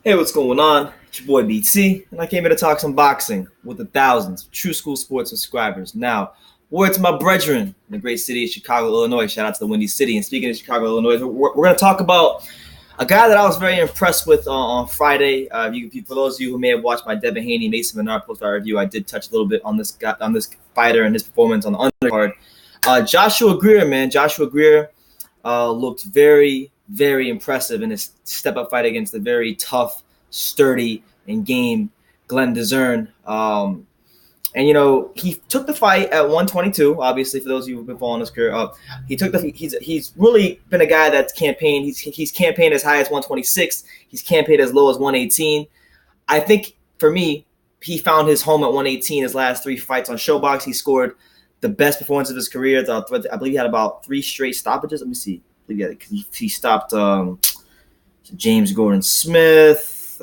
Hey, what's going on? It's your boy BT, and I came here to talk some boxing with the thousands of True School Sports subscribers. Now, word to my brethren in the great city of Chicago, Illinois. Shout out to the Windy City. And speaking of Chicago, Illinois, we're going to talk about a guy that I was very impressed with on Friday. For those of you who may have watched my Devin Haney Mason Menard post-fight review, I did touch a little bit on this fighter and his performance on the undercard. Joshua Greer, man, Joshua Greer looked very, very impressive in his step-up fight against the very tough, sturdy, and game Glenn DeZern. He took the fight at 122. Obviously, for those of you who've been following his career up, he's really been a guy that's campaigned. He's campaigned as high as 126. He's campaigned as low as 118. I think for me, he found his home at 118. His last three fights on Showbox, he scored the best performance of his career. I believe he had about three straight stoppages. Let me see. He stopped James Gordon Smith.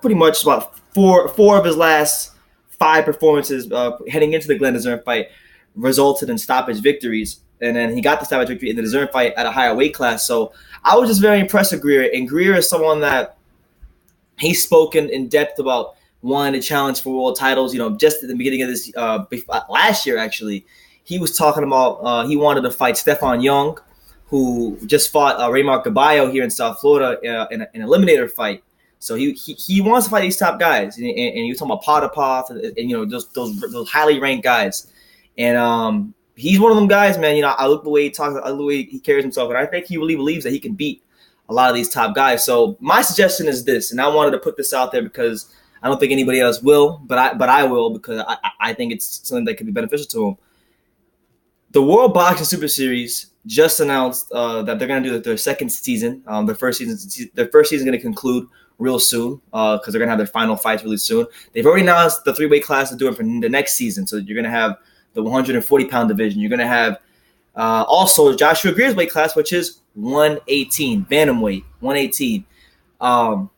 Pretty much about four of his last five performances heading into the Glenn DeZern fight resulted in stoppage victories. And then he got the stoppage victory in the DeZern fight at a higher weight class. So I was just very impressed with Greer. And Greer is someone that he's spoken in depth about wanting to challenge for world titles. Just at the beginning of this last year, actually, he was talking about he wanted to fight Stefan Young, who just fought Raymar Caballo here in South Florida in an eliminator fight. So he wants to fight these top guys, and you're talking about Potapov and those highly ranked guys, and he's one of them guys, man. I look the way he talks, I look the way he carries himself, and I think he really believes that he can beat a lot of these top guys. So my suggestion is this, and I wanted to put this out there because I don't think anybody else will, but I will because I think it's something that could be beneficial to him. The World Boxing Super Series just announced that they're going to do their second season. Their first season is going to conclude real soon because they're going to have their final fights really soon. They've already announced the three-weight class they're doing for the next season. So you're going to have the 140-pound division. You're going to have also Joshua Greer's weight class, which is 118, Bantamweight, 118.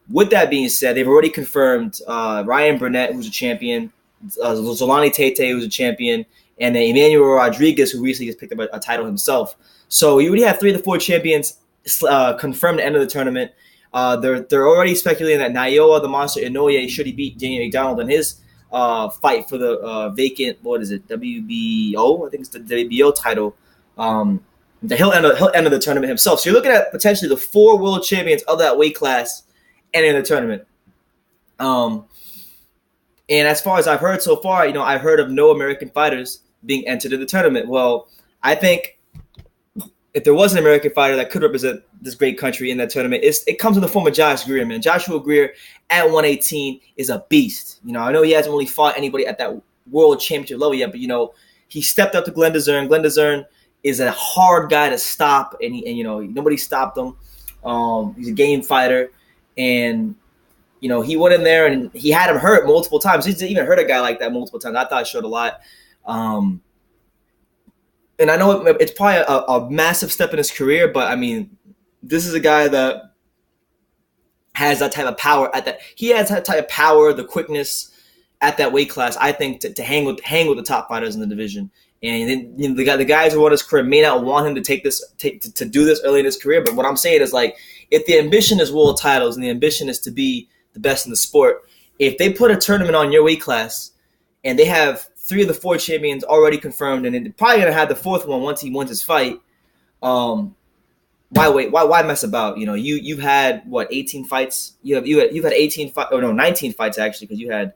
With that being said, they've already confirmed Ryan Burnett, who's a champion, Zolani Tete, who's a champion, and then Emmanuel Rodriguez, who recently just picked up a title himself. So you already have three of the four champions confirmed at the end of the tournament. They're already speculating that Naoya the Monster Inoue, should he beat Daniel McDonald in his fight for the vacant, WBO? I think it's the WBO title. He'll end the tournament himself. So you're looking at potentially the four world champions of that weight class entering the tournament. And as far as I've heard so far, I've heard of no American fighters being entered in the tournament. Well, I think if there was an American fighter that could represent this great country in that tournament, it comes in the form of Josh Greer, man. Joshua Greer at 118 is a beast. I know he hasn't really fought anybody at that world championship level yet, but, he stepped up to Glenn DeZern. Glenn DeZern is a hard guy to stop, and nobody stopped him. He's a game fighter, and he went in there and he had him hurt multiple times. He's even hurt a guy like that multiple times. I thought it showed a lot. And I know it's probably a massive step in his career, but I mean, this is a guy that has that type of power he has that type of power, the quickness at that weight class, I think, to hang with the top fighters in the division. And then the guys who want his career may not want him to do this early in his career. But what I'm saying is, like, if the ambition is world titles and the ambition is to be the best in the sport, if they put a tournament on your weight class and they have three of the four champions already confirmed, and they're probably gonna have the fourth one once he wins his fight, why wait? Why mess about? You've had 18 fights. You've had 18 fights, or no, 19 fights actually, because you had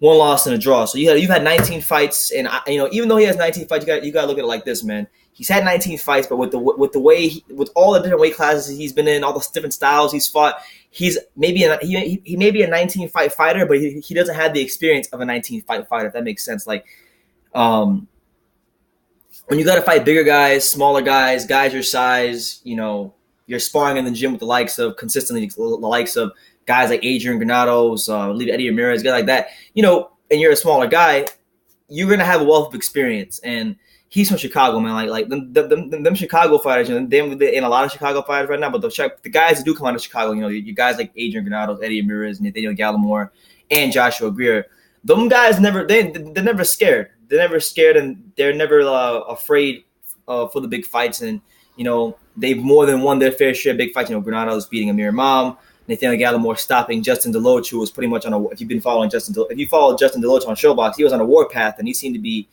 one loss and a draw. So you've had 19 fights, and even though he has 19 fights, you got to look at it like this, man. He's had 19 fights, but with the way with all the different weight classes he's been in, all the different styles he's fought, he's maybe he may be a 19 fight fighter, but he doesn't have the experience of a 19 fight fighter. If that makes sense, like when you got to fight bigger guys, smaller guys your size, you're sparring in the gym with the likes of guys like Adrian Granados, Eddie Ramirez, guys like that, and you're a smaller guy, you're going to have a wealth of experience. And he's from Chicago, man. Like them Chicago fighters, they in a lot of Chicago fighters right now, but the guys that do come out of Chicago, you guys like Adrian Granados, Eddie Ramirez, Nathaniel Gallimore, and Joshua Greer, them guys they're never scared. They're never scared, and they're never afraid for the big fights. And, they've more than won their fair share of big fights. Granado's beating Amir Imam, Nathaniel Gallimore stopping Justin DeLoach, who was pretty much on a. If you followed Justin DeLoach on Showbox, he was on a warpath, and he seemed to be,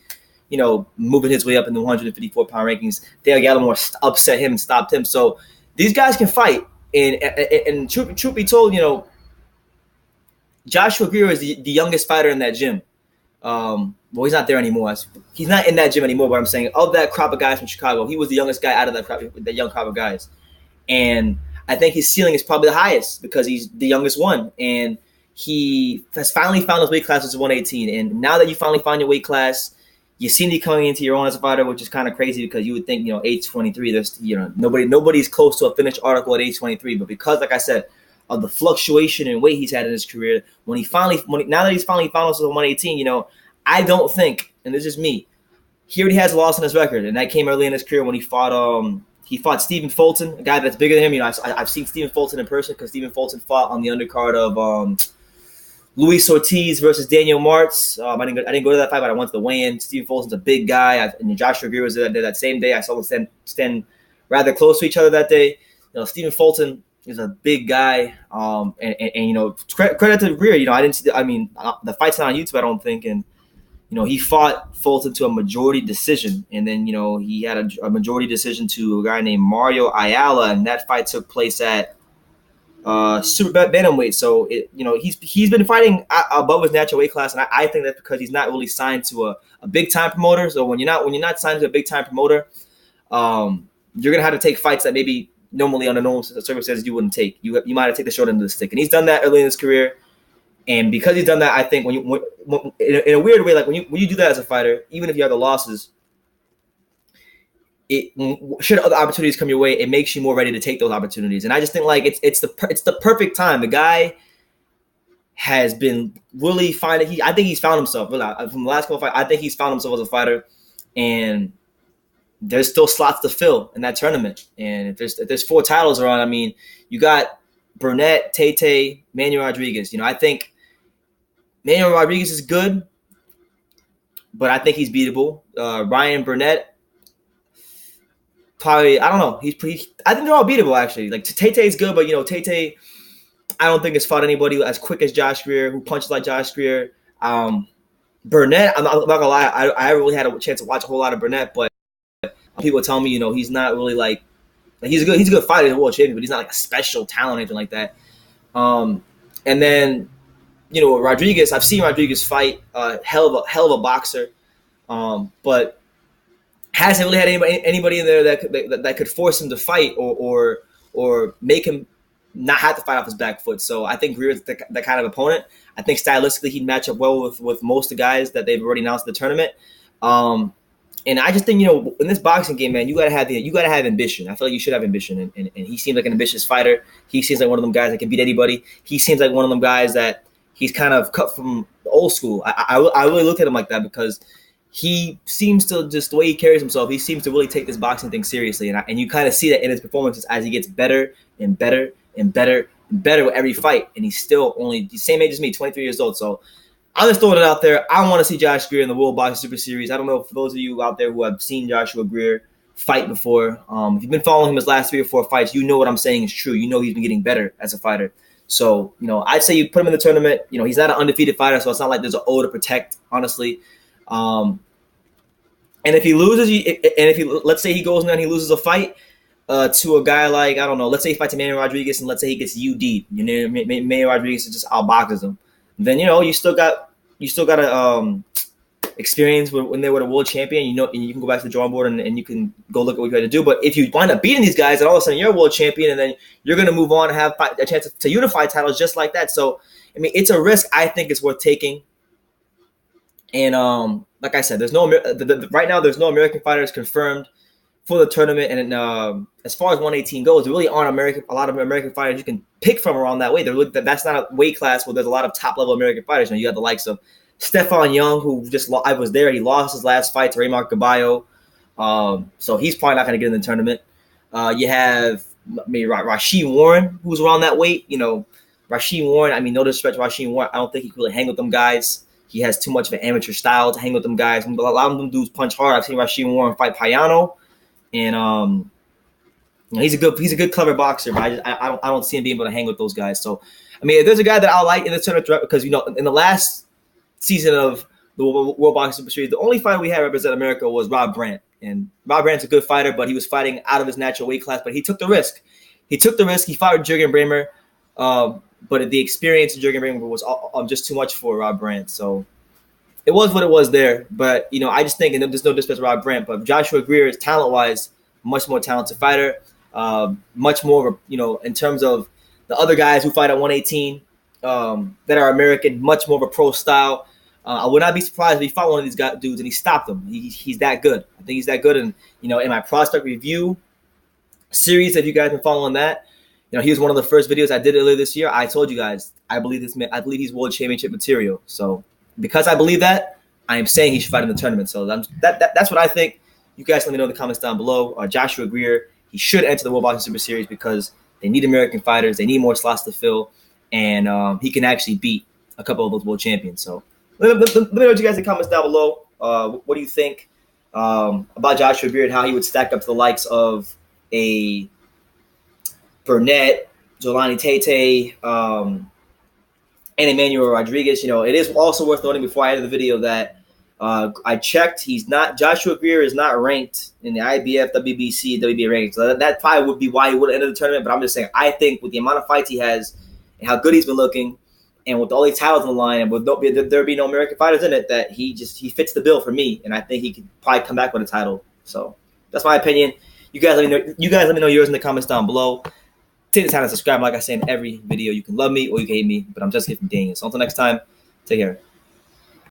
moving his way up in the 154-pound rankings. Dale Gallimore upset him and stopped him. So these guys can fight, and truth be told, Joshua Greer is the youngest fighter in that gym. Well, he's not there anymore. He's not in that gym anymore, but I'm saying of that crop of guys from Chicago, he was the youngest guy out of that young crop of guys. And I think his ceiling is probably the highest because he's the youngest one. And he has finally found his weight class, which is 118. And now that you finally found your weight class, you seem to be coming into your own as a fighter, which is kind of crazy because you would think, age 23, there's, nobody's close to a finished article at age 23. But because, like I said, of the fluctuation in weight he's had in his career, now that he's finally found himself at 118, I don't think, and this is me, he already has a loss on his record, and that came early in his career when he fought Stephen Fulton, a guy that's bigger than him. I've seen Stephen Fulton in person because Stephen Fulton fought on the undercard of Luis Ortiz versus Daniel Martz. I didn't go to that fight, but I went to the weigh-in. Stephen Fulton's a big guy, and Joshua Greer was there that same day. I saw them stand rather close to each other that day. Stephen Fulton is a big guy, and credit to Greer. I didn't see. The fight's not on YouTube, I don't think, and he fought Fulton to a majority decision, and then he had a majority decision to a guy named Mario Ayala, and that fight took place at super bantamweight. So he's been fighting above his natural weight class, and I think that's because he's not really signed to a big time promoter. So when you're not signed to a big time promoter, you're gonna have to take fights that maybe normally under normal circumstances you wouldn't take. You might have to take the short end of the stick, and he's done that early in his career. And because he's done that, I think when in a weird way, like when you do that as a fighter, even if you have the losses, should other opportunities come your way, it makes you more ready to take those opportunities. And I just think like it's the perfect time. The guy has been really finding. I think he's found himself. Really, from the last couple of fights, I think he's found himself as a fighter, and there's still slots to fill in that tournament. And if there's 4 titles around, you got Burnett, Tate, Manuel Rodriguez. I think Manuel Rodriguez is good, but I think he's beatable. Ryan Burnett, probably, I don't know. I think they're all beatable, actually. Like, Tate's good, but, Tate, I don't think has fought anybody as quick as Josh Greer, who punches like Josh Greer. Burnett, I'm not going to lie, I haven't really had a chance to watch a whole lot of Burnett, but people tell me, he's not really like he's a good fighter, he's a world champion, but he's not like a special talent or anything like that. And then, Rodriguez, I've seen Rodriguez fight, hell of a boxer, but hasn't really had anybody in there that could force him to fight or make him not have to fight off his back foot. So I think Greer's the kind of opponent. I think stylistically he'd match up well with most of the guys that they've already announced in the tournament. And I just think, in this boxing game, man, you gotta have ambition. I feel like you should have ambition, and he seems like an ambitious fighter. He seems like one of them guys that can beat anybody. He seems like one of them guys that he's kind of cut from the old school. I really look at him like that because he seems to, just the way he carries himself, he seems to really take this boxing thing seriously, and you kind of see that in his performances as he gets better and better and better and better with every fight, and he's still only the same age as me, 23 years old. So I'm just throwing it out there. I want to see Josh Greer in the World Boxing Super Series. I don't know, for those of you out there who have seen Joshua Greer fight before, if you've been following him his last 3 or 4 fights, what I'm saying is true. He's been getting better as a fighter. So, I'd say you put him in the tournament. He's not an undefeated fighter, so it's not like there's an O to protect, honestly. And if he loses, let's say he goes in there and he loses a fight to a guy like, I don't know, let's say he fights Manuel Rodriguez and let's say he gets UD'd. Manuel Rodriguez just outboxes him. Then, you still got to experience when they were the world champion, and you can go back to the drawing board and you can go look at what you had to do. But if you wind up beating these guys, then all of a sudden you're a world champion, and then you're going to move on and have a chance to unify titles just like that. So, it's a risk I think it's worth taking. And like I said, there's no right now there's no American fighters confirmed for the tournament. And as far as 118 goes, there really aren't a lot of American fighters you can pick from around that way. That's not a weight class where there's a lot of top level American fighters. You got the likes of Stefan Young, who I was there. He lost his last fight to Raymar Caballo, so he's probably not going to get in the tournament. You have maybe Rasheed Warren, who's around that weight. Rasheed Warren. No disrespect to Rasheed Warren, I don't think he can really hang with them guys. He has too much of an amateur style to hang with them guys. A lot of them dudes punch hard. I've seen Rasheed Warren fight Payano, and He's a good, clever boxer, but I don't see him being able to hang with those guys. So, I mean, if there's a guy that I like in the tournament, because in the last season of the World Boxing Super Series, the only fighter we had represent America was Rob Brandt, and Rob Brandt's a good fighter, but he was fighting out of his natural weight class. But he took the risk. He fought Jürgen Bremer, but the experience of Jürgen Bremer was just too much for Rob Brandt. So it was what it was there. But I just think, and there's no disrespect to Rob Brandt, but Joshua Greer is talent-wise much more talented fighter. Much more, in terms of the other guys who fight at 118 that are American, much more of a pro style. I would not be surprised if he fought one of these dudes and he stopped him. He's that good. I think he's that good. And, in my prospect review series, if you guys been following that, he was one of the first videos I did earlier this year. I told you guys, I believe he's world championship material. So because I believe that, I am saying he should fight in the tournament. So that's what I think. You guys let me know in the comments down below. Joshua Greer, he should enter the World Boxing Super Series because they need American fighters. They need more slots to fill. And he can actually beat a couple of those world champions. So let me know what you guys in the comments down below. What do you think about Joshua Greer and how he would stack up to the likes of a Burnett, Zolani Tete, and Emmanuel Rodriguez? It is also worth noting before I end the video that I checked. Joshua Greer is not ranked in the IBF, WBC, WBA rankings. So that probably would be why he would enter the tournament. But I'm just saying, I think with the amount of fights he has and how good he's been looking, and with all these titles on the line, and with there be no American fighters in it, that he fits the bill for me. And I think he could probably come back with a title. So that's my opinion. You guys let me know yours in the comments down below. Take the time to subscribe. Like I say in every video, you can love me or you can hate me, but I'm just here from Daniel. So until next time, take care.